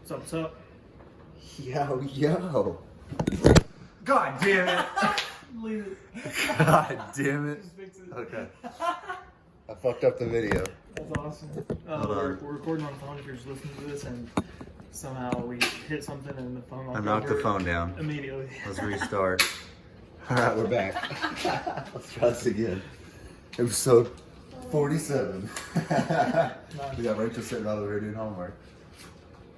What's up? Yo. God damn it. Leave it. God damn it. Just fix it. Okay. I fucked up the video. That's awesome. Hold We're on. recording on the phone if you're just listening to this, and somehow we hit something and the phone I knocked the phone down. immediately. Let's restart. Alright, we're back. Let's try this again. Episode 47. We got Rachel sitting over here doing homework.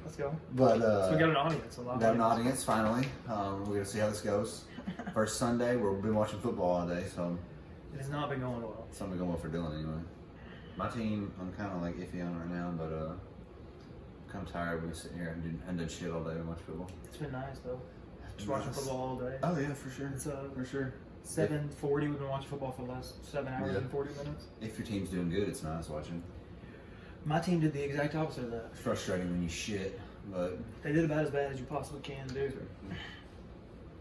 Let's go. But So we got an audience. A lot got an audience finally. We're gonna see how this goes. First Sunday, we've been watching football all day, so It has not been going well. it's something going well for Dylan anyway. My team, I'm kind of like iffy on right now, but I'm kind of tired. We've been sitting here and done shit all day and watch football. It's been nice though. Just watching Nice. football all day. Oh yeah, for sure. It's For sure. 7:40. We've been watching football for the last 7 hours Yeah. and 40 minutes. If your team's doing good, it's nice watching. My team did the exact opposite of that. It's frustrating when you shit, but They did about as bad as you possibly can do.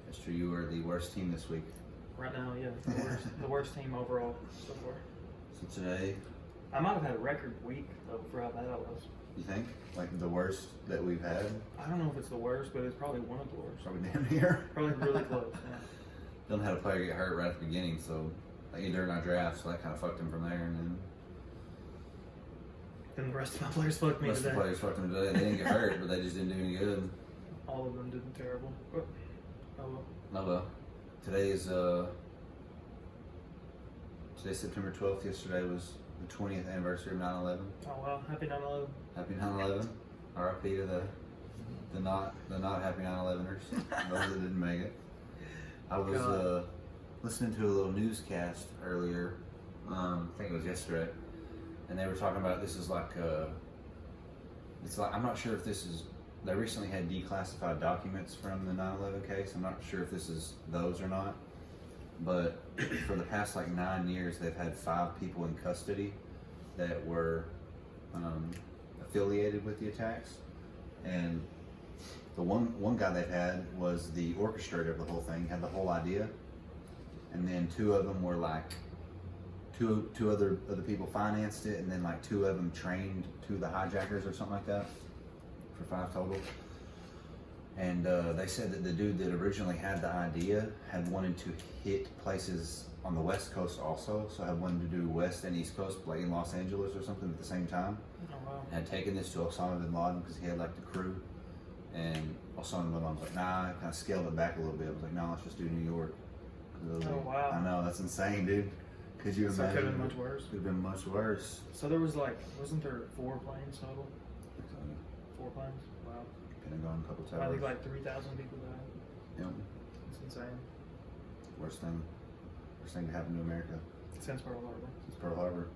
it's true. You were the worst team this week. Right now, yeah, the worst team overall so far. So today, I might have had a record week though for how bad I was. you think like the worst that we've had? I don't know if it's the worst, but it's probably one of the worst. Probably damn near. Probably really close. Yeah. Dylan had a player get hurt right at the beginning, so like, during our draft, so that kind of fucked him from there, and then Then the rest of my players fucked the me rest of the today. players fucked him today. They didn't get hurt, but they just didn't do any good. All of them did terrible. But, oh well. No, well, today's September 12th. Yesterday was the 20th anniversary of 9/11. Oh wow, happy 9/11. Happy 9/11. R.I.P. to the not happy 9/11ers. Those that didn't make it. I was God. listening to a little newscast earlier. I think it was yesterday, and they were talking about this is like it's like I'm not sure if this is. They recently had declassified documents from the 9/11 case. I'm not sure if this is those or not. But for the past like 9 years, they've had 5 people in custody that were affiliated with the attacks. And the one guy they've had was the orchestrator of the whole thing, had the whole idea. And then 2 of them were like, two other people financed it, and then like 2 of them trained 2 of the hijackers or something like that, for 5 total. And they said that the dude that originally had the idea had wanted to hit places on the West Coast also, so had wanted to do West and East Coast, like in Los Angeles or something at the same time. Oh wow. And had taken this to Osama bin Laden because he had like the crew. And Osama bin Laden was like, nah, kind of scaled it back a little bit. I was like, no, let's just do New York. Oh, wow. I know, that's insane, dude. Could you So it imagine? could have been much worse. Could have been much worse. So there was like, wasn't there 4 planes total? 4 planes? Wow. Pentagon, a couple I towers. think like 3,000 people died. Yep. It's insane. Worst thing to happen to America Since Pearl Harbor. since Pearl Harbor.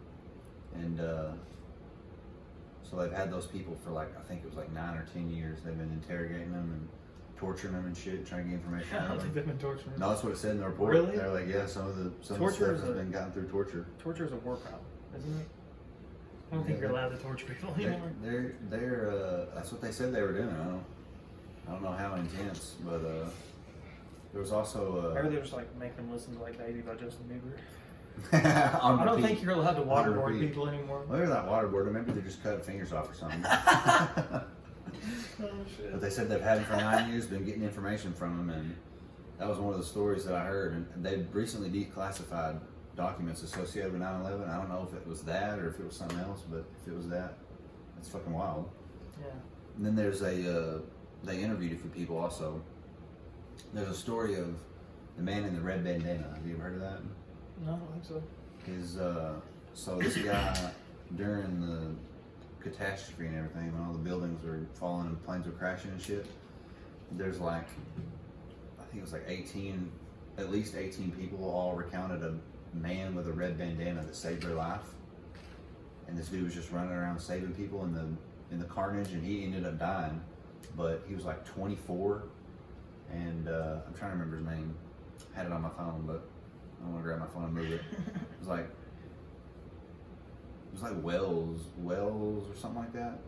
And so they've had those people for like, I think it was like 9 or 10 years. They've been interrogating them and torturing them and shit, trying to get information I out don't of think them. they've been torturing. No, that's what it said in the report. Really? They're like, yeah, some of the Torture stuff is has a- been gotten through torture. Torture is a war crime, isn't it? I don't think Yeah, you're allowed to torture people anymore. They're that's what they said they were doing. I don't know how intense, but there was also Maybe they just like make them listen to like "Baby" by Justin Bieber. on I don't repeat. think you're allowed to On waterboard repeat. people anymore. Well, they're not waterboarding. Maybe they're just cutting fingers off or something. Oh shit. But they said they've had him for 9 years, been getting information from him, and that was one of the stories that I heard. And they recently declassified documents associated with 9/11. I don't know if it was that or if it was something else, but if it was that, that's fucking wild. Yeah. And then there's they interviewed a few people also. There's a story of the man in the red bandana. Have you ever heard of that? No, I don't think so. His so this guy during the catastrophe and everything, when all the buildings were falling and planes were crashing and shit, there's like, I think it was like at least 18 people all recounted a man with a red bandana that saved their life. And this dude was just running around saving people in the carnage, and he ended up dying. But he was like 24, and I'm trying to remember his name. I had it on my phone, but I don't want to grab my phone and move it. It was like Wells or something like that.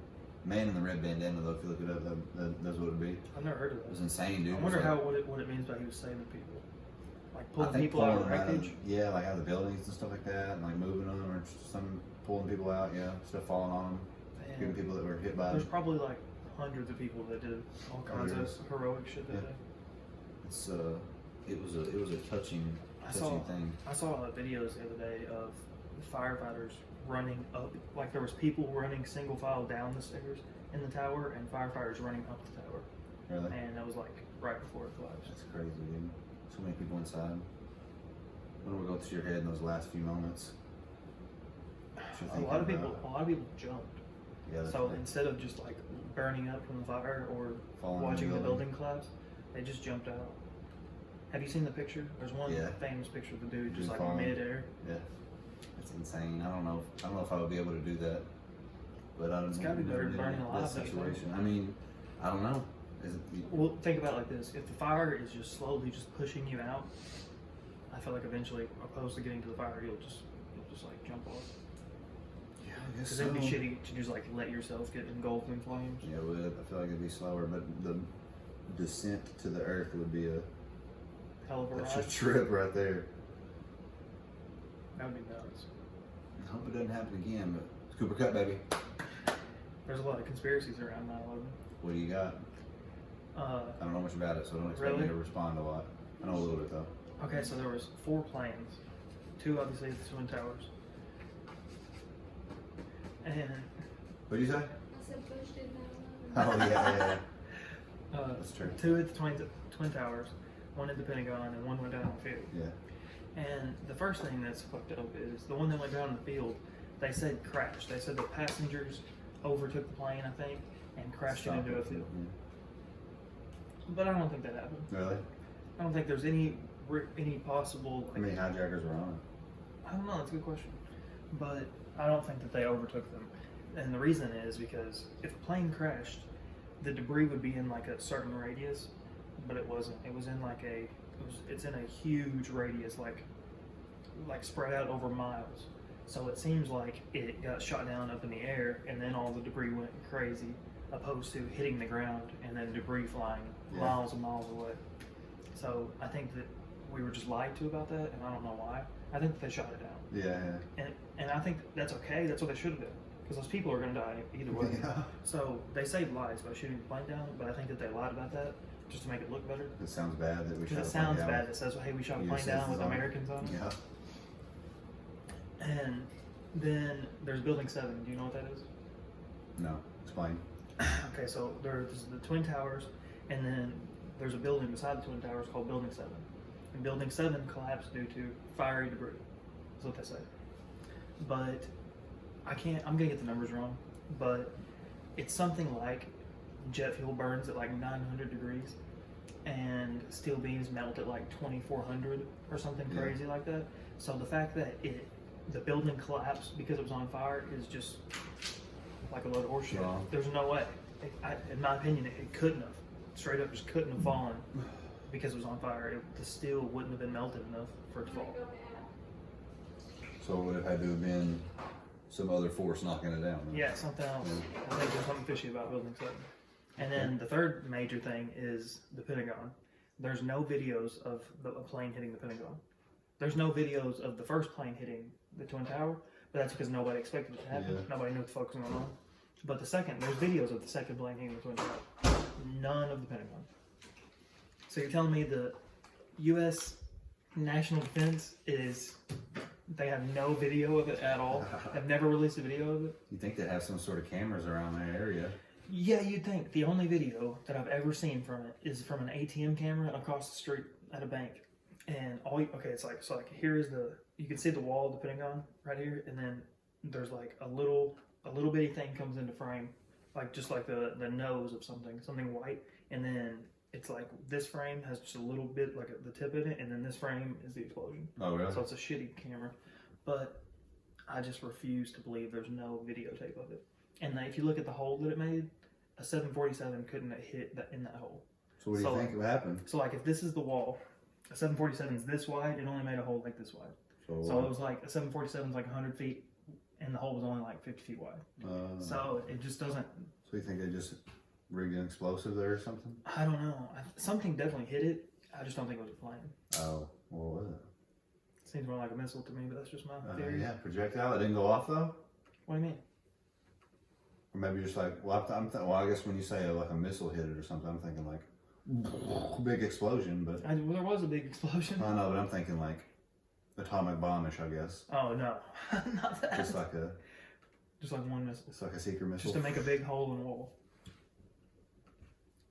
Man in the red bandana, though, if you look it up, that's what it'd be. I've never heard of It was that. insane, dude. I It wonder was what it means by he was saving people. Like I pulling think people out of the pulling them wreckage. yeah, like out of the buildings and stuff like that, and like moving them, or some pulling people out, yeah, stuff falling on them, getting And people that were hit by there's them. probably like hundreds of people that did all Oh, kinds yeah. of heroic shit that Yeah. day. It's it was a touching I saw thing. I saw videos the other day of firefighters running up, like there was people running single file down the stairs in the tower, and firefighters running up the tower, Really, and that was like right before it collapsed. that's crazy, dude. So many people inside. What would go through your head in those last few moments? What A you're lot of thinking people, about? a lot of people jumped. Yeah, So instead of just like burning up from the fire or falling in watching the building. building collapse, they just jumped out. Have you seen the picture? There's one Yeah. famous picture of the dude just Dude like falling. mid-air. Yeah, it's insane. I don't know if I would be able to do that. But I don't It's know. gotta be better than burning that alive, don't you think? situation. I mean, I don't know. Is it? Well, think about it like this: if the fire is just slowly just pushing you out, I feel like eventually, opposed to getting to the fire, you'll just like jump off. Yeah, I guess Because so. it'd be shitty to just like let yourself get engulfed in flames. Yeah, it would. I feel like it'd be slower, but the descent to the earth would be Hell of a that's a ride. trip right there. That would be nuts. I hope it doesn't happen again. But it's Cooper Cup, baby. There's a lot of conspiracies around 9/11. What do you got? I don't know much about it, so don't expect me Really? to respond a lot. I know a little bit though. Okay, so there was 4 planes, 2 obviously at the Twin Towers, and What did you say? I said Bush did 9/11. Oh yeah. That's true. 2 at the Twin Towers, 1 at the Pentagon, and 1 went down in the field. Yeah. And the first thing that's fucked up is the one that went down in the field. They said crashed. They said the passengers overtook the plane, I think, and crashed it Stop into a it. field. But I don't think that happened. Really? I don't think there's any possible. How many hijackers were on I don't know. That's a good question, but I don't think that they overtook them. And the reason is because if a plane crashed, the debris would be in like a certain radius, but it wasn't. It was in like it's in a huge radius, like spread out over miles. So it seems like it got shot down up in the air, and then all the debris went crazy, opposed to hitting the ground and then debris flying Yeah. miles and miles away. So I think that we were just lied to about that, and I don't know why. I think that they shot it down. it? Yeah. And I think that's okay. That's what they should have done. Because those people are going to die either way. Yeah. So they saved lives by shooting the plane down, but I think that they lied about that just to make it look better. It sounds bad that we Because shot it a plane sounds down. bad. It says, well, hey, we shot a US plane down with citizens on it. Americans on it. Yeah. And then there's Building 7. Do you know what that is? No. Explain. Okay, so there's the Twin Towers, and then there's a building beside the Twin Towers called Building 7. And Building 7 collapsed due to fiery debris. That's what they say. But I'm gonna get the numbers wrong, but it's something like jet fuel burns at like 900 degrees and steel beams melt at like 2400 or something Yeah. crazy like that. So the fact that the building collapsed because it was on fire is just like a load of horseshit. Wrong. There's no way. In my opinion, it couldn't have. Straight up, just couldn't have fallen because it was on fire. The steel wouldn't have been melted enough for it to fall. So it would have had to have been some other force knocking it down. Yeah, something else. I think there's something fishy about Building 7. And then the third major thing is the Pentagon. There's no videos of a plane hitting the Pentagon. There's no videos of the first plane hitting the Twin Tower, but that's because nobody expected it to happen. Yeah. Nobody knew what the fuck was going on. But there's videos of the second plane hitting the Twin Tower. None of the Pentagon. So you're telling me the U.S. National Defense they have no video of it at all? Have never released a video of it? You think they'd have some sort of cameras around that area? Yeah, you'd think. The only video that I've ever seen from it is from an ATM camera across the street at a bank. And it's like, here is you can see the wall of the Pentagon right here, and then there's like a little bitty thing comes into frame, like just like the nose of something white, and then it's like this frame has just a little bit like the tip in it, and then this frame is the explosion. Oh, really? So it's a shitty camera, but I just refuse to believe there's no videotape of it. And if you look at the hole that it made, a 747 couldn't have hit in that hole. So what do you think would happen? So like if this is the wall, a 747 is this wide, it only made a hole like this wide. So it was like a 747 is like 100 feet, and the hole was only like 50 feet wide. So it just doesn't. So you think they just rigged an explosive there or something? I don't know. Something definitely hit it. I just don't think it was a plane. Oh, what was it? Seems more like a missile to me, but that's just my theory. Yeah, projectile. It didn't go off though. What do you mean? Or maybe just like, well, well, I guess when you say like a missile hit it or something, I'm thinking like big explosion. But Well, there was a big explosion. I know, but I'm thinking like atomic bombish, I guess. Oh no, not that. Just like one missile, it's like a secret missile. just to make a big hole in the wall.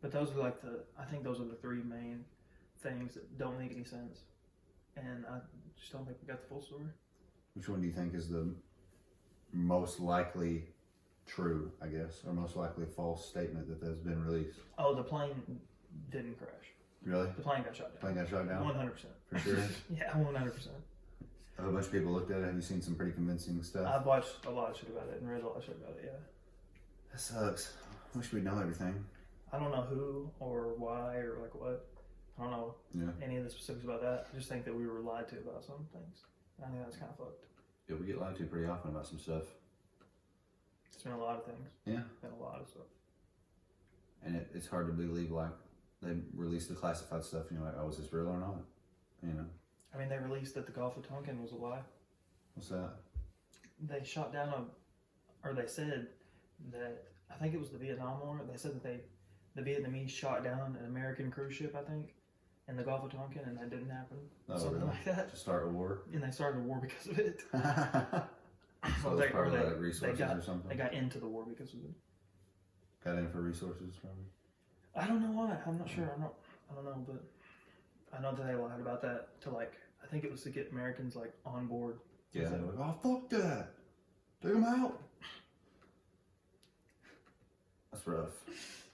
But those are like I think those are the three main things that don't make any sense, and I just don't think we got the full story. Which one do you think is the most likely true, I guess, or most likely false statement that has been released? Oh, the plane didn't crash. Really? The plane got shot down. Plane got shot down? 100%. For sure? Yeah, 100%. A bunch of people looked at it. Have you seen some pretty convincing stuff? I've watched a lot of shit about it and read a lot of shit about it, yeah. That sucks. I wish we'd know everything. I don't know who or why or like what. I don't know any of the specifics about that. I just think that we were lied to about some things. I think that's kind of fucked. Yeah, we get lied to pretty often about some stuff. It's been a lot of things. Yeah. Been a lot of stuff. And it's hard to believe, like, they released the classified stuff, and you're like, oh, is this real or not? You know? I mean, they released that the Gulf of Tonkin was a lie. What's that? They shot down or they said that, I think it was the Vietnam War, they said that the Vietnamese shot down an American cruise ship, I think, in the Gulf of Tonkin, and that didn't happen. Oh, Something really? like that. To start a war? And they started a war because of it. So it's probably like resources or something? They got into the war because of it. Got in for resources, probably? I don't know why. I'm not sure. I don't know, but I know that they lied about that to like, I think it was to get Americans like on board. Yeah, they're like, oh, fuck that. Take them out. That's rough.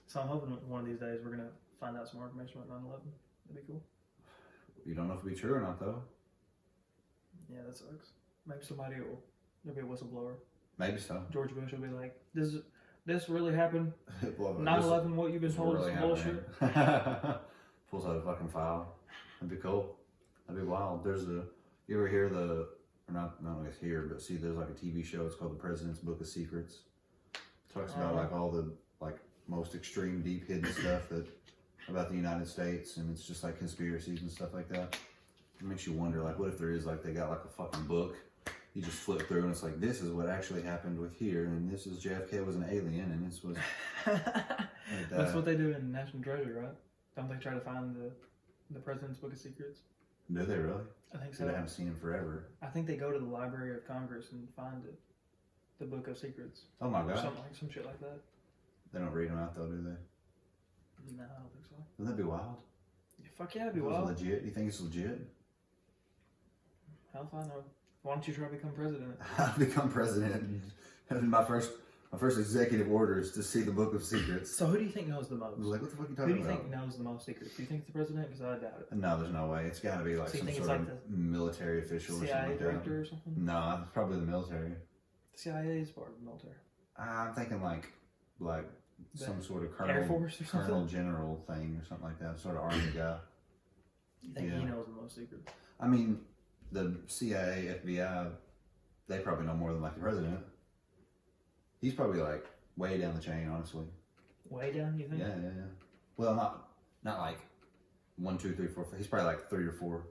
So I'm hoping one of these days we're going to find out some more information about 9/11. That'd be cool. You don't know if it'll be true or not, though. Yeah, that sucks. Maybe there'll be a whistleblower. Maybe so. George Bush will be like, this really happened? Well, 9/11, what you've been this told really is bullshit? Pulls out a fucking file. That'd be cool. That'd be wild. You ever hear not I guess hear, but see, there's like a TV show, it's called The President's Book of Secrets. It talks about like all the like most extreme deep hidden stuff about the United States, and it's just like conspiracies and stuff like that. It makes you wonder, like, what if there is like, they got like a fucking book, you just flip through and it's like, this is what actually happened with here, and this is JFK was an alien, and this was like That's what they do in National Treasure, right? Don't they try to find the President's Book of Secrets? Do they really? I think So so. I haven't seen him forever. I think they go to the Library of Congress and find it. The Book of Secrets. Oh my Or god. some shit like that. They don't read them out though, do they? No, I don't think so. Wouldn't that be wild? Yeah, fuck yeah, it'd be If it was wild. legit. Do you think it's legit? Hell if I know. Why don't you try to become president? I've become president, and my first executive order is to see the Book of Secrets. So who do you think knows the most? I was like, what the fuck are you Who do talking you about? think knows the most secrets? Do you think it's the president? Because I doubt it. No, there's no way. It's got to be like So you some think sort it's of like military official or something CIA like director that. or something? No, it's probably the military. The CIA is part of the military. I'm thinking like The some sort of Air Force or colonel something? general thing or something like that. Sort of army guy. You think Yeah. he knows the most secrets? I mean, the CIA, FBI, they probably know more than like the president. He's probably like way down the chain, honestly. Way down, you think? Yeah. Well, not like 1, 2, 3, 4. He's probably like 3 or 4.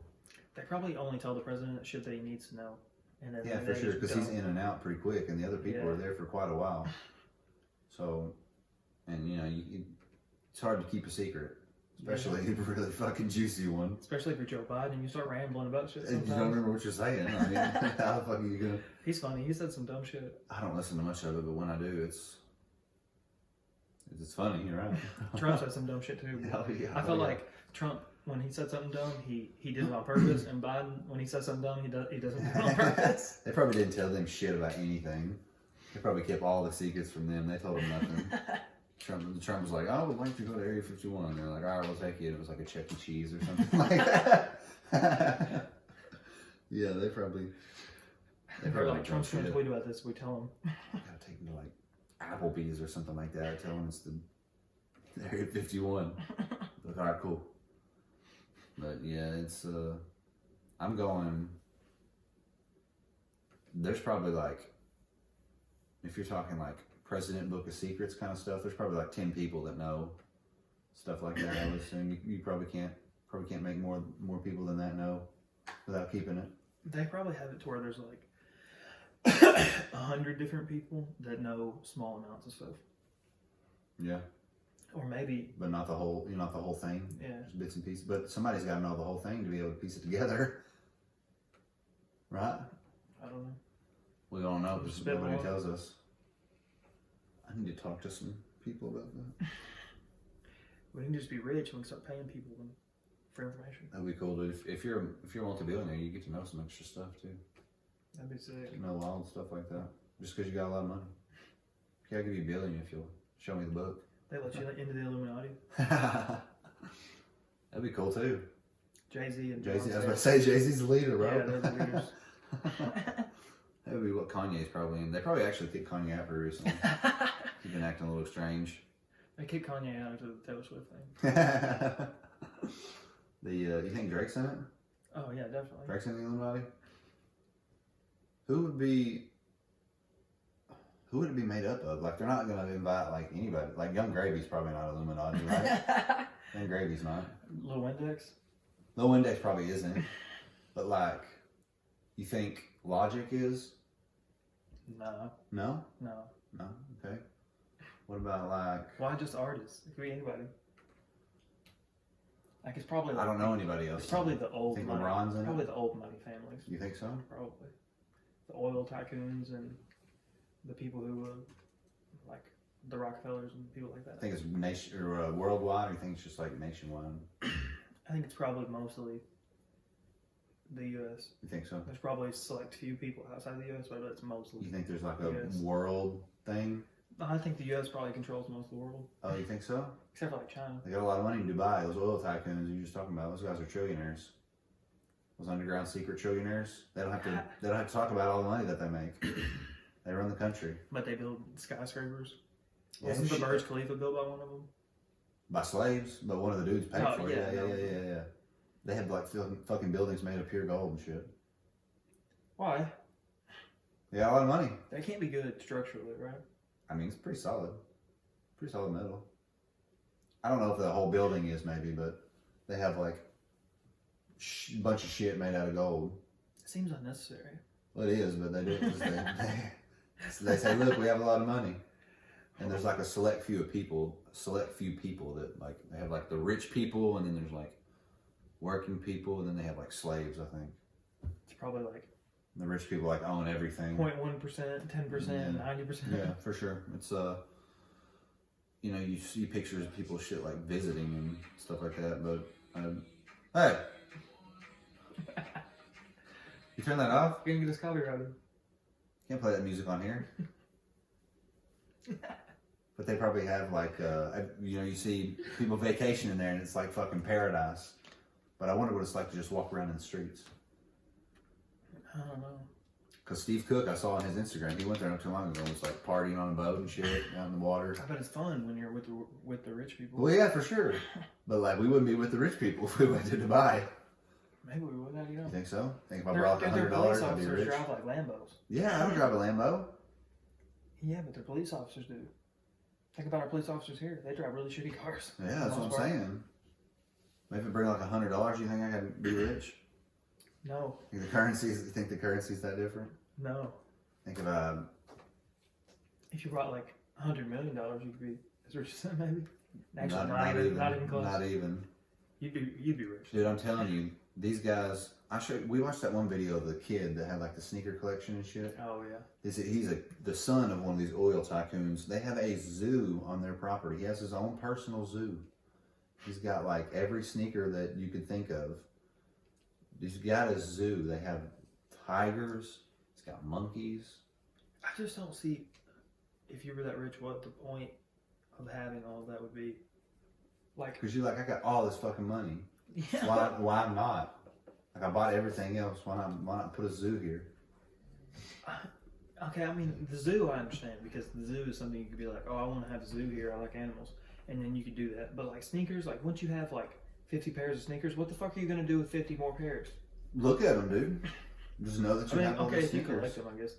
They probably only tell the president shit that he needs to know. And then Yeah, they for sure, just because he's don't. in and out pretty quick, and the other people Yeah. are there for quite a while. So, and you know, it's hard to keep a secret, especially a really fucking juicy one. Especially if you're Joe Biden and you start rambling about shit And you sometimes. don't remember what you're saying. I mean, how the fuck are you gonna? He's funny. He said some dumb shit. I don't listen to much of it, but when I do, it's funny. You're right. Trump said some dumb shit too. Hell yeah, I felt yeah. like Trump, when he said something dumb, he did it on purpose, and Biden, when he says something dumb, he doesn't do it on purpose. They probably didn't tell them shit about anything. They probably kept all the secrets from them. They told them nothing. Trump was like, I would like to go to Area 51. They're like, all right, we'll take you. And it was like a Chuck E. Cheese or something like that. Yeah, they probably They're like, don't Trump's going to shit. tweet about this, we tell him. Gotta take them to like Applebee's or something like that. Tell them it's the Area 51. Like, all right, cool. But yeah, it's I'm going. There's probably like, if you're talking like President Book of Secrets kind of stuff, there's probably like 10 people that know stuff like that. I would assume you probably can't make more people than that know without keeping it. They probably have it to where there's like 100 different people that know small amounts of stuff, Yeah, or maybe but not the whole. Not the whole thing. yeah. Just bits and pieces. But somebody's got to know the whole thing to be able to piece it together, right? I don't know. We don't know Just because nobody spitball. tells us. I need to talk to some people about that. We can just be rich and we can start paying people for information. That'd be cool, dude. If you're a multi-billionaire, you get to know some extra stuff too. That'd be sick. You know, wild stuff like that. Just because you got a lot of money. Yeah, I'll give you $1 billion if you'll show me the book. They let you into the Illuminati. That'd be cool too. Jay-Z and Jay-Z. I was Beyonce. about to say Jay-Z's the leader, bro. Yeah, they're the leaders. That would be what Kanye's probably in. They probably actually kicked Kanye out pretty recently. He's been acting a little strange. They kicked Kanye out of the Taylor Swift thing. You think Drake's in it? Oh yeah, definitely. Drake's in the Illuminati? Who would it be made up of? Like, they're not gonna invite like anybody. Like, Young Gravy's probably not Illuminati, right? Young Gravy's not. Little Index. Low Index probably isn't. But like, you think Logic is? No, No? no. No? Okay. What about like, Why just artists? It could be anybody. Like it's probably. I don't know anybody else. It's probably the old Think money. LeBron's in it? Probably the old money families. You think so? Probably the oil tycoons and the people who like the Rockefellers and people like I that. think it's nation or worldwide, or you think it's just like nationwide? I think it's probably mostly the U.S. You think so? There's probably a select few people outside the U.S., but it's mostly. You think there's like a Yes. world thing? I think the U.S. probably controls most of the world, Oh, you think so? except for like China. They got a lot of money in Dubai. Those oil tycoons you were just talking about, those guys are trillionaires. Those underground secret trillionaires. They don't have to talk about all the money that they make. They run the country. But they build skyscrapers. Yeah, Wasn't the shit. Burj Khalifa built by one of them? By slaves, but one of the dudes paid Oh, for it. yeah, no. Yeah. They had like fucking buildings made of pure gold and shit. Why? They got a lot of money. They can't be good structurally, right? I mean, it's pretty solid. Pretty solid metal. I don't know if the whole building is maybe, but they have like a bunch of shit made out of gold. It seems unnecessary. Well, it is, but they do it 'cause they say, look, we have a lot of money. And there's like a select few people that like, they have like the rich people, and then there's like working people, and then they have like slaves, I think. It's probably like The rich people like own everything. 0.1%, 10%, 90%. Yeah, for sure. It's you know, you see pictures of people shit like visiting and stuff like that, but hey, you turn that off? You're gonna get us copyrighted. Can't play that music on here. But they probably have like you know, you see people vacation in there and it's like fucking paradise. But I wonder what it's like to just walk around in the streets. I don't know. Cause Steve Cook, I saw on his Instagram, he went there not too long ago and was like partying on a boat and shit out in the water. I bet it's fun when you're with the rich people. Well, yeah, for sure. But like, we wouldn't be with the rich people if we went to Dubai. Maybe we would. How do you know? You think so? Think if I Their brought like police $100, I'd be officers rich. drive like Lambos. Yeah, I would drive a Lambo. Yeah, but their police officers do. Think about our police officers here. They drive really shitty cars. Yeah, that's what I'm saying. Maybe bring like $100. You think I could be rich? No, You think the currency's that different? no. Think of If you brought like $100 million, you could be as rich as them, maybe. Actually, not even close. Not even. You'd be rich. Dude, I'm telling you, these guys. We watched that one video of the kid that had like the sneaker collection and shit. Oh yeah. He's the son of one of these oil tycoons. They have a zoo on their property. He has his own personal zoo. He's got like every sneaker that you could think of. He's got a zoo. They have tigers. He's got monkeys. I just don't see, if you were that rich, what the point of having all of that would be. Like, Because you're like, I got all this fucking money. yeah. Why not? Like, I bought everything else. Why not put a zoo here? Okay, I mean, the zoo I understand, because the zoo is something you could be like, oh, I want to have a zoo here, I like animals. And then you could do that. But like sneakers, like once you have like 50 pairs of sneakers, what the fuck are you going to do with 50 more pairs? Look at them, dude. Just know that I you mean, have all okay, these if you sneakers. collect them, I guess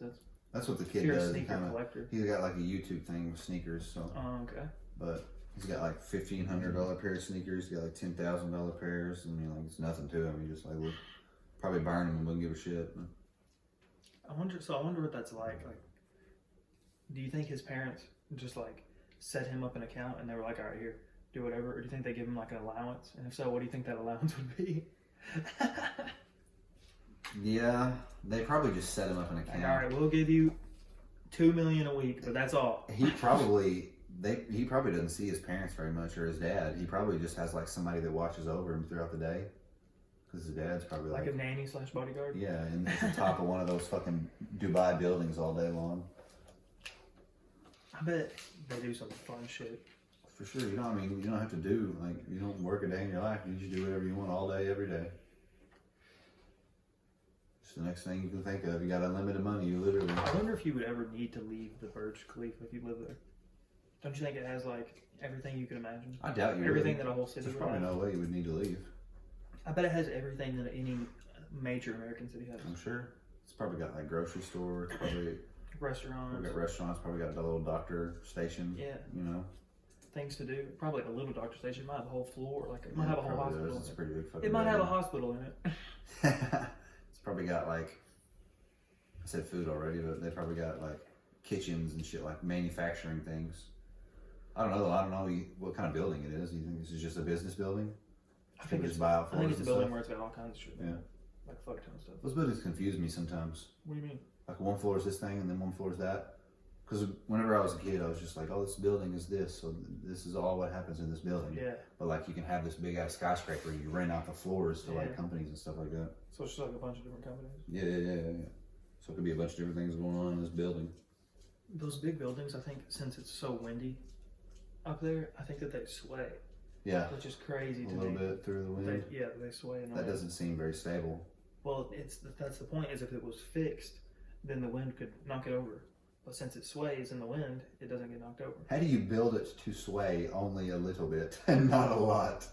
That's what the if kid you're a does. sneaker collector. He's got like a YouTube thing with sneakers. So, Oh, okay. but he's got like $1,500 pair of sneakers. He's got like $10,000 pairs. I mean, like it's nothing to him. He just like would probably burn them and wouldn't give a shit. I wonder what that's like. Like, do you think his parents just like set him up an account and they were like, all right, here, do whatever, or do you think they give him like an allowance? And if so, what do you think that allowance would be? Yeah, they probably just set him up an Like, account. all right, we'll give you $2 million a week, but that's all. He probably doesn't see his parents very much or his dad. He probably just has like somebody that watches over him throughout the day. Because his dad's probably Like a nanny / bodyguard. yeah, and at the top of one of those fucking Dubai buildings all day long. I bet they do some fun shit. For sure, you don't have to do like you don't work a day in your life. You just do whatever you want all day, every day. It's the next thing you can think of. You got unlimited money. You literally. I wonder if you would ever need to leave the Burj Khalifa if you live there. Don't you think it has like everything you could imagine? I doubt you. Everything would. that a whole city There's would probably have. no way you would need to leave. I bet it has everything that any major American city has. I'm sure. It's probably got like grocery store. It's probably Restaurants, got restaurants. Probably got the little doctor station. yeah, You know. things to do. Probably like a little doctor station. It might have a whole floor. Like it might have a whole probably hospital. does. It's a pretty big fucking. It might have a building. hospital in it. It's probably got like I said food already, but they probably got like kitchens and shit, like manufacturing things. I don't know. I don't know what kind of building it is. Do you think this is just a business building? I think it's. buy out I think floors it's a and building stuff. where it's got all kinds of shit. Yeah. Like a fuck ton of stuff. Those buildings confuse me sometimes. What do you mean? Like one floor is this thing, and then one floor is that. Because whenever I was a kid, I was just like, "Oh, this building is this, so this is all what happens in this building." Yeah. But like, you can have this big ass skyscraper. You rent out the floors to Yeah. like companies and stuff like that. So it's just like a bunch of different companies. Yeah. So it could be a bunch of different things going on in this building. Those big buildings, I think, since it's so windy up there, I think that they sway, Yeah, which is crazy a to little me. bit through the wind. They sway. In the That wind. doesn't seem very stable. Well, that's the point. Is if it was fixed, then the wind could knock it over. But since it sways in the wind, it doesn't get knocked over. How do you build it to sway only a little bit and not a lot?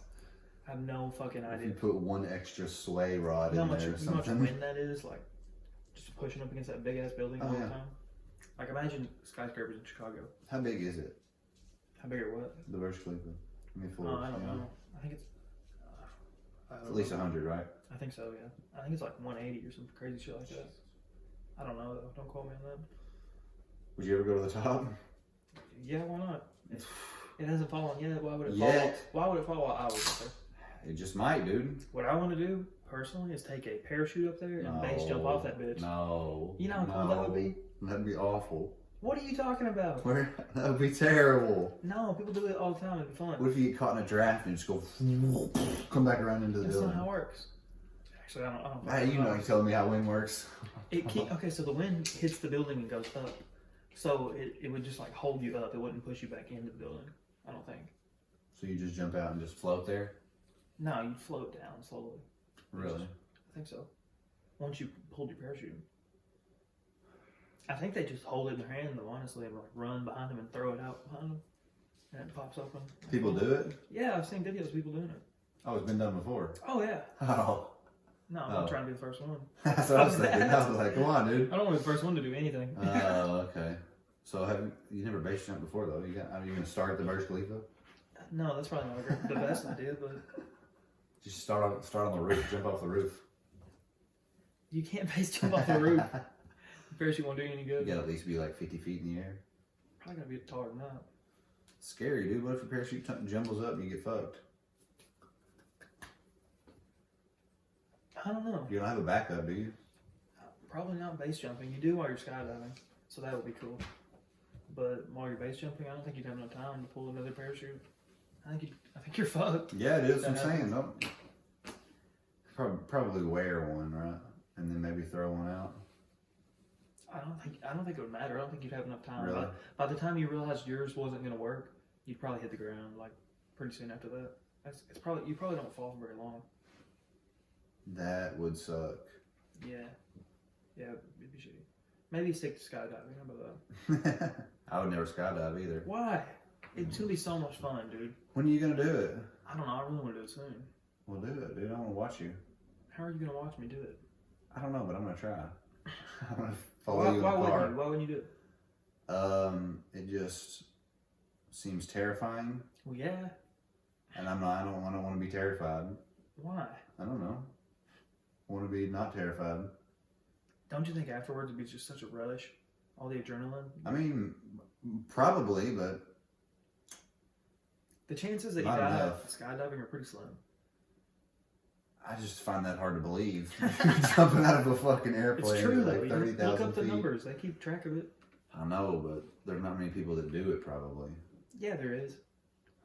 I have no fucking If idea. you put one extra sway rod You know in how much, there or you know how much something. wind that is? Like, just pushing up against that big ass building all Oh, yeah. the time. Like, imagine skyscrapers in Chicago. How big is it? How big or what? The Burj Khalifa? I mean, floors, Oh, I don't you know. I think it's. I It's don't at least know. 100, right? I think so, yeah. I think it's like 180 or some crazy shit like that. I don't know though. Don't quote me on that. Would you ever go to the top? Yeah, why not? It hasn't fallen yet. Why would it Yet. fall? Why would it fall while I was up there? It just might, dude. What I want to do personally is take a parachute up there and base jump off that bitch. No. You know how cool that would be? That'd be awful. What are you talking about? That would be terrible. No, people do it all the time. It'd be fun. What if you get caught in a draft and just go come back around into the That's building? not how it works. Actually, I don't. Hey, you know, you're telling me how wind works. Okay, so the wind hits the building and goes up. So it would just like hold you up. It wouldn't push you back into the building. I don't think. So you just jump out and just float there? No, you'd float down slowly. Really? I think so. Once you pulled your parachute. I think they just hold it in their hand though, honestly, and like run behind them and throw it out behind them. And it pops open. People do it? Yeah, I've seen videos of people doing it. Oh, it's been done before. Oh yeah. Oh. No, I'm Oh. not trying to be the first one. That's what I was thinking. I was like, come on, dude. I don't want to be the first one to do anything. Oh, okay. So you never base jumped before though? Are you gonna start at the Burj Khalifa? No, that's probably not the best idea, but Just start on the roof, jump off the roof. you can't base jump off the roof. The parachute won't do you any You good. gotta at least be like 50 feet in the air. Probably gonna be taller than that. Scary, dude. What if your parachute jumbles up and you get fucked? I don't know. You don't have a backup, do you? Probably not base jumping. You do while you're skydiving, so that would be cool. But while you're base jumping, I don't think you'd have enough time to pull another parachute. I think you're fucked. Yeah, it is. That I'm saying. Nope. Probably wear one, right? And then maybe throw one out. I don't think it would matter. I don't think you'd have enough time. Really? By the time you realized yours wasn't gonna work, you'd probably hit the ground like pretty soon after that. You probably don't fall for very long. That would suck. Yeah, it'd be shitty. Maybe stick to skydiving. How about that? I would never skydive either. Why? It's gonna be so much fun, dude. When are you gonna do it? I don't know. I really want to do it soon. Well, do it, dude. I want to watch you. How are you gonna watch me do it? I don't know, but I'm gonna try. I'm gonna follow you in the Why car. wouldn't you? Why wouldn't you do it? It just seems terrifying, Well, yeah. and I don't want to be terrified. Why? I don't know. I want to be not terrified. Don't you think afterwards it'd be just such a rush? All the adrenaline. I mean, probably, but The chances that you Not die enough. skydiving are pretty slim. I just find that hard to believe. You're jumping out of a fucking airplane. It's true at though. like You 30,000 look up the feet. numbers. They keep track of it. I know, but there's not many people that do it. Probably. Yeah, there is.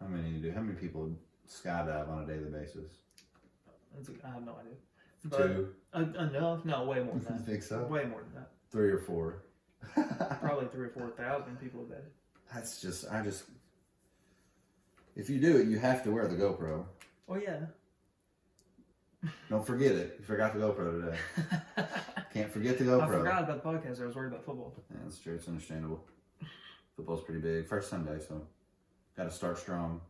How many do? How many people skydive on a daily basis? I have no idea. But 2. Enough? No, way more than You that. think so? Way more than that. 3 or 4. Probably 3,000 or 4,000 people have done it. That's just. If you do it, you have to wear the GoPro. Oh yeah. Don't forget it. You forgot the GoPro today. Can't forget the I GoPro. forgot about the podcast. I was worried about football. Yeah, that's true. It's understandable. Football's pretty big. First Sunday, so got to start strong.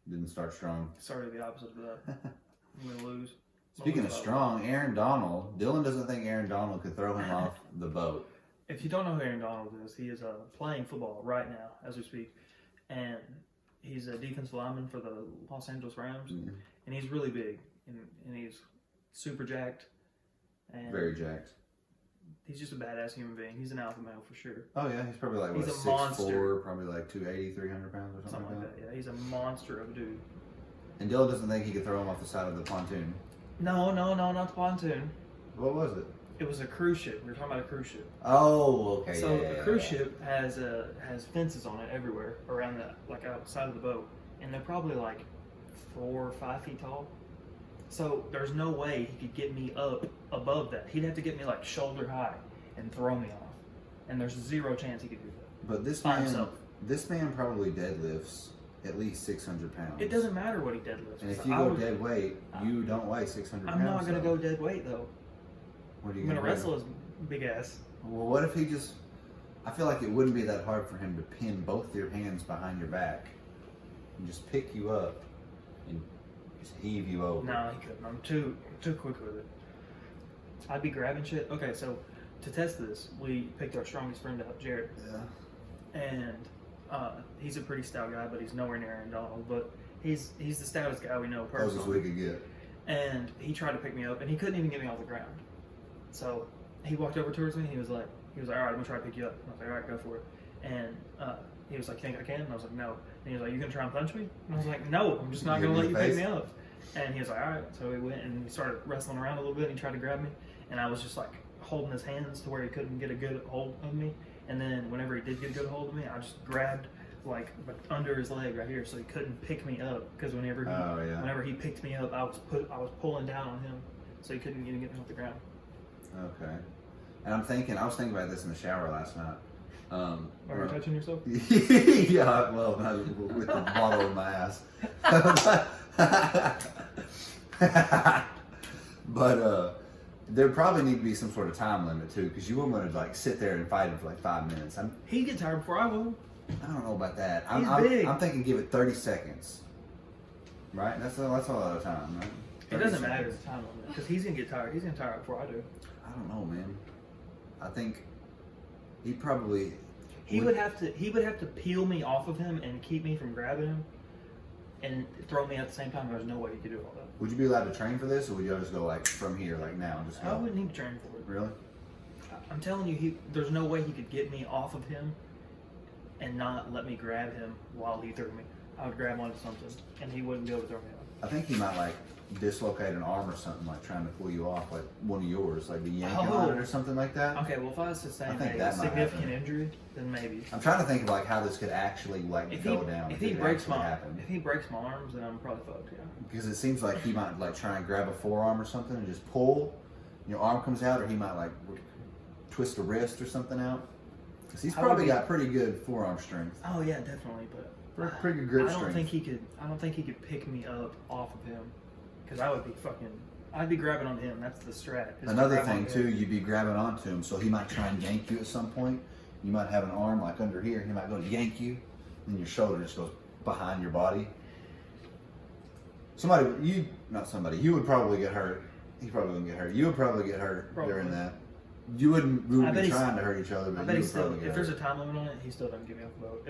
Didn't start strong. Sorry, the opposite of that. I'm gonna lose. Speaking of strong, Aaron Donald. Dylan doesn't think Aaron Donald could throw him off the boat. If you don't know who Aaron Donald is, he is playing football right now as we speak, and he's a defensive lineman for the Los Angeles Rams, Mhm. and he's really big, and he's super jacked, and Very jacked. he's just a badass human being. He's an alpha male for sure. Oh yeah, he's probably like what, He's a 6'4", monster. probably like 280, 300 pounds or Something like that. Yeah, he's a monster of a dude. And Dylan doesn't think he could throw him off the side of the pontoon. No, not the pontoon. What was it? It was a cruise ship. We were talking about a cruise ship. Oh, okay. So yeah, the cruise ship has fences on it everywhere around the outside of the boat, and they're probably like 4 or 5 feet tall. So there's no way he could get me up above that. He'd have to get me like shoulder high and throw me off, and there's zero chance he could do that. But this By man, himself. this man probably deadlifts at least 600 pounds. It doesn't matter what he deadlifts. And if you I go would- dead weight, you don't weigh 600 I'm pounds. not gonna though. go dead weight though. What are you I'm gonna do? wrestle his big ass. Well, what if he just? I feel like it wouldn't be that hard for him to pin both your hands behind your back and just pick you up and just heave you over. No, he couldn't. I'm too quick with it. I'd be grabbing shit. Okay, so to test this, we picked our strongest friend up, Jared, Yeah. and he's a pretty stout guy, but he's nowhere near Aaron Donald. But he's the stoutest guy we know Closest personally. we could get. And he tried to pick me up, and he couldn't even get me off the ground. So he walked over towards me, and he was like, all right, I'm gonna try to pick you up. And I was like, all right, go for it. And he was like, think I can? And I was like, no. And he was like, you gonna try and punch me? And I was like, no, I'm just not Give gonna me let the you pick face? me up. And he was like, all right. So we went and we started wrestling around a little bit, and he tried to grab me, and I was just like holding his hands to where he couldn't get a good hold of me. And then whenever he did get a good hold of me, I just grabbed like under his leg right here, so he couldn't pick me up. Because whenever he picked me up, I was pulling down on him, so he couldn't even get me off the ground. Okay. And I was thinking about this in the shower last night. Are you touching yourself? Yeah, well, no, with the bottle in my ass. But there probably need to be some sort of time limit too, because you wouldn't want to like sit there and fight him for like 5 minutes. He'd get tired before I would. I don't know about that. He's big. I'm thinking give it 30 seconds. Right? That's a lot of time, right? It 30 doesn't matter seconds. the time limit, because he's gonna get tired. He's gonna tire before I do. I don't know, man. I think he probably He would have to peel me off of him and keep me from grabbing him, and throw me at the same time. There's no way he could do all that. Would you be allowed to train for this, or would you just go like from here, like now, just I go? wouldn't need to train for it. Really? I'm telling you, there's no way he could get me off of him and not let me grab him while he threw me. I would grab onto something, and he wouldn't be able to throw me off. I think he might like dislocate an arm or something, like trying to pull you off, like one of yours, like be yanking on it or something like that. Okay, well, if I was sustain I think a that might significant happen. injury, then maybe. I'm trying to think of like how this could actually like If go down. he it breaks actually my happened. if he breaks my arms, then I'm probably fucked. Yeah. Because it seems like he might like try and grab a forearm or something and just pull, and your arm comes out, or he might like twist a wrist or something out. Because he's I would probably be- got pretty good forearm strength. Oh yeah, definitely. But Pretty good grip I don't strength. think he could. I don't think he could pick me up off of him, because I would be fucking. I'd be grabbing on him. That's the strat. is to Another grab thing onto too, him. you'd be grabbing onto him, so he might try and yank you at some point. You might have an arm like under here. He might go to yank you, and your shoulder just goes behind your body. You would probably get hurt. He probably wouldn't get hurt. You would probably get hurt Probably. during that. We wouldn't I bet be he's- trying to hurt each other, I but bet you he would still. probably get If there's a hurt. time limit on it, he still doesn't get me off the boat.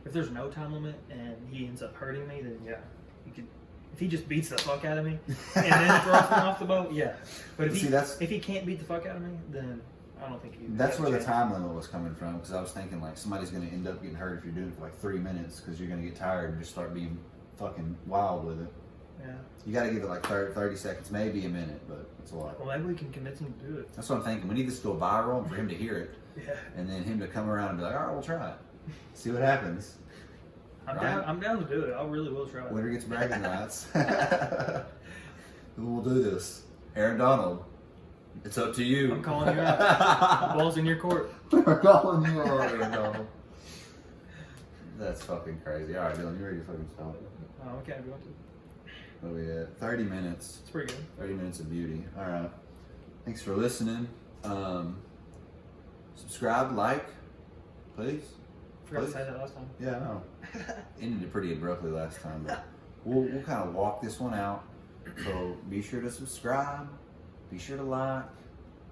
If there's no time limit and he ends up hurting me, then yeah, he could. If he just beats the fuck out of me and then throws me off the boat, yeah. But if See, he that's- if he can't beat the fuck out of me, then I don't think you. That's have where a the chance. time limit was coming from, because I was thinking like somebody's going to end up getting hurt if you're doing it for like 3 minutes, because you're going to get tired and just start being fucking wild with it. Yeah. You got to give it like 30 seconds, maybe a minute, but it's a lot. Well, maybe we can convince him to do it. That's what I'm thinking. We need this to go viral and for him to hear it, Yeah. and then him to come around and be like, all right, we'll try it. See what happens. I'm Right? down. I'm down to do it. I really will try it. Winner gets bragging rights. Who will do this? Aaron Donald. It's up to you. I'm calling you out. The ball's in your court. We're calling you out, Aaron Donald. That's fucking crazy. All right, Dylan, you ready to fucking stop? Oh, okay. If you want to. What are we at? 30 minutes. It's pretty good. 30 minutes of beauty. All right. Thanks for listening. Subscribe, like, please. Forgot to Please? say that last time. Yeah, I know. Ended it pretty abruptly last time, but we'll kind of walk this one out. So be sure to subscribe. Be sure to like.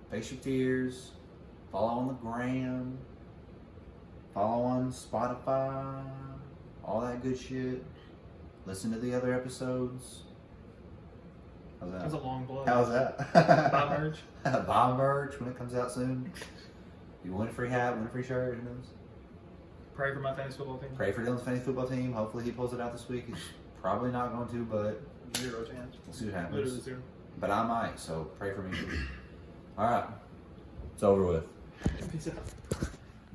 Face your fears. Follow on the gram. Follow on Spotify. All that good shit. Listen to the other episodes. How's That was a that? long blow. How's that? Buy merch. Buy merch when it comes out soon. You win a free hat, win a free shirt, who knows? Pray for my fantasy football team. Pray for Dylan's fantasy football team. Hopefully he pulls it out this week. He's probably not going to, but 0 chance. we'll see what happens. Literally 0. But I might, so pray for me. All right. It's over with. Peace out.